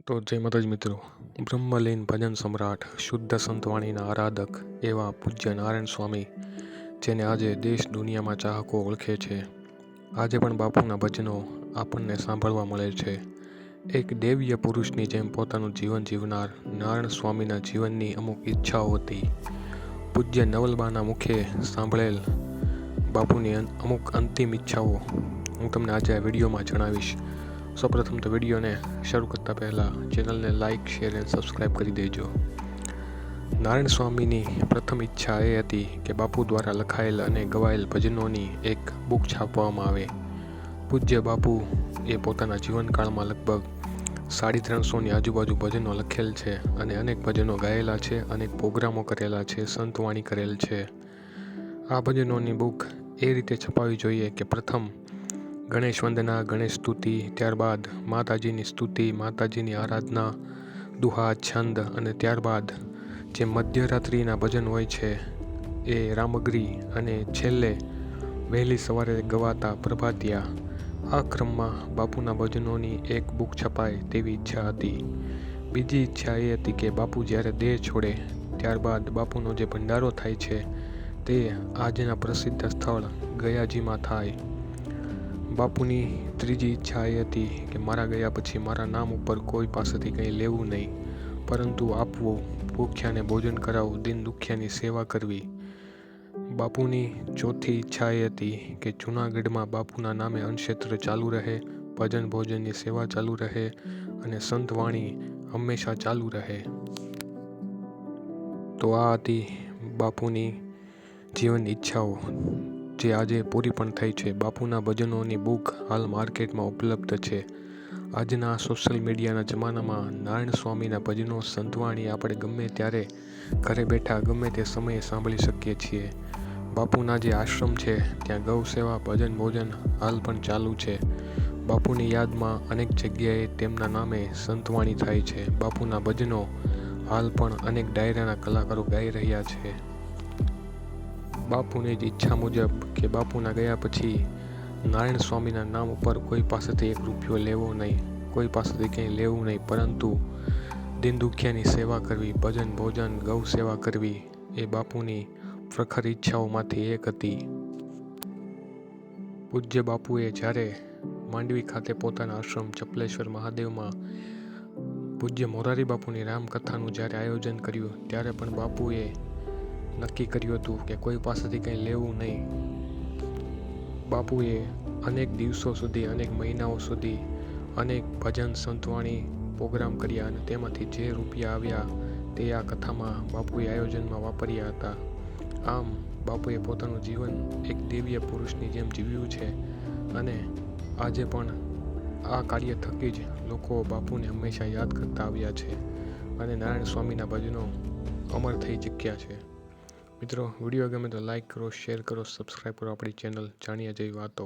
તો જય માતાજી મિત્રો, બ્રહ્મલીન ભજન સમ્રાટ, શુદ્ધ સંતવાણીના આરાધક એવા પૂજ્ય નારાયણ સ્વામી, જેને આજે દેશ દુનિયામાં ચાહકો ઓળખે છે, આજે પણ બાપુના ભજનો આપણને સાંભળવા મળે છે. એક દૈવીય પુરુષની જેમ પોતાનું જીવન જીવનાર નારાયણ સ્વામીના જીવનની અમુક ઈચ્છાઓ હતી. પૂજ્ય નવલબાના મુખે સાંભળેલ બાપુની અમુક અંતિમ ઈચ્છાઓ હું તમને આજે આ વિડીયોમાં જણાવીશ. સૌપ્રથમ તો વિડીયોને શરૂ કરતાં પહેલાં ચેનલને લાઇક, શેર અને સબસ્ક્રાઈબ કરી દેજો. નારાયણ સ્વામીની પ્રથમ ઈચ્છા એ હતી કે બાપુ દ્વારા લખાયેલ અને ગવાયેલ ભજનોની એક બુક છાપવામાં આવે. પૂજ્ય બાપુ એ પોતાના જીવનકાળમાં લગભગ 350ની આજુબાજુ ભજનો લખેલ છે અને અનેક ભજનો ગાયેલા છે, અનેક પ્રોગ્રામો કરેલા છે, સંતવાણી કરેલ છે. આ ભજનોની બુક એ રીતે છપાવી જોઈએ કે પ્રથમ ગણેશ વંદના, ગણેશ સ્તુતિ, ત્યારબાદ માતાજીની સ્તુતિ, માતાજીની આરાધના, દુહા, છંદ અને ત્યારબાદ જે મધ્યરાત્રિના ભજન હોય છે એ રામગરી અને છેલ્લે વહેલી સવારે ગવાતા પ્રભાતિયા. આ ક્રમમાં બાપુના ભજનોની એક બુક છપાય તેવી ઈચ્છા હતી. બીજી ઈચ્છા એ હતી કે બાપુ જ્યારે દેહ છોડે ત્યારબાદ બાપુનો જે ભંડારો થાય છે તે આજના પ્રસિદ્ધ સ્થળ ગયાજીમાં થાય. બાપુની ત્રીજી ઈચ્છા એ હતી કે મારા ગયા પછી મારા નામ ઉપર કોઈ પાસેથી કંઈ લેવું નહીં, પરંતુ આપવું, ભૂખ્યાને ભોજન કરાવવું, દીન દુખિયાની સેવા કરવી. બાપુની ચોથી ઈચ્છા એ હતી કે જૂનાગઢમાં બાપુના નામે અન્નક્ષેત્ર ચાલુ રહે, ભજન ભોજનની સેવા ચાલુ રહે અને સંતવાણી હંમેશા ચાલુ રહે. તો આ હતી બાપુની જીવન ઈચ્છાઓ, જે આજે પૂરી પણ થઈ છે. બાપુના ભજનોની બુક હાલ માર્કેટમાં ઉપલબ્ધ છે. આજના સોશિયલ મીડિયાના જમાનામાં નારાયણ સ્વામીના ભજનો, સંતવાણી આપણે ગમે ત્યારે ઘરે બેઠા ગમે તે સમયે સાંભળી શકીએ છીએ. બાપુના જે આશ્રમ છે ત્યાં ગૌ સેવા, ભજન ભોજન હાલ પણ ચાલુ છે. બાપુની યાદમાં અનેક જગ્યાએ તેમના નામે સંતવાણી થાય છે. બાપુના ભજનો હાલ પણ અનેક ડાયરાના કલાકારો ગાઈ રહ્યા છે. બાપુની જ ઈચ્છા મુજબ કે બાપુના ગયા પછી નારાયણ સ્વામીના નામ ઉપર કોઈ પાસેથી 1 રૂપિયો લેવો નહીં, કોઈ પાસેથી કંઈ લેવું નહીં, પરંતુ દીન દુખિયાની સેવા કરવી, ભજન ભોજન, ગૌ સેવા કરવી એ બાપુની પ્રખર ઈચ્છાઓમાંથી એક હતી. પૂજ્ય બાપુએ જ્યારે માંડવી ખાતે પોતાના આશ્રમ ચપલેશ્વર મહાદેવમાં પૂજ્ય મોરારી બાપુની રામકથાનું જ્યારે આયોજન કર્યું ત્યારે પણ બાપુએ નક્કી કર્યું હતું કે કોઈ પાસેથી કંઈ લેવું નહીં. બાપુએ અનેક દિવસો સુધી, અનેક મહિનાઓ સુધી અનેક ભજન, સંતવાણી પ્રોગ્રામ કર્યા અને તેમાંથી જે રૂપિયા આવ્યા તે આ કથામાં બાપુએ આયોજનમાં વાપર્યા હતા. આમ બાપુએ પોતાનું જીવન એક દૈવીય પુરુષની જેમ જીવ્યું છે અને આજે પણ આ કાર્ય થકી જ લોકો બાપુને હંમેશા યાદ કરતા આવ્યા છે અને નારાયણ સ્વામીના ભજનો અમર થઈ ચૂક્યા છે. મિત્રો, વિડીયો ગમે તો લાઇક કરો, શેર કરો, સબસ્ક્રાઈબ કરો આપણી ચેનલ જાણ્યા જેવી વાતો.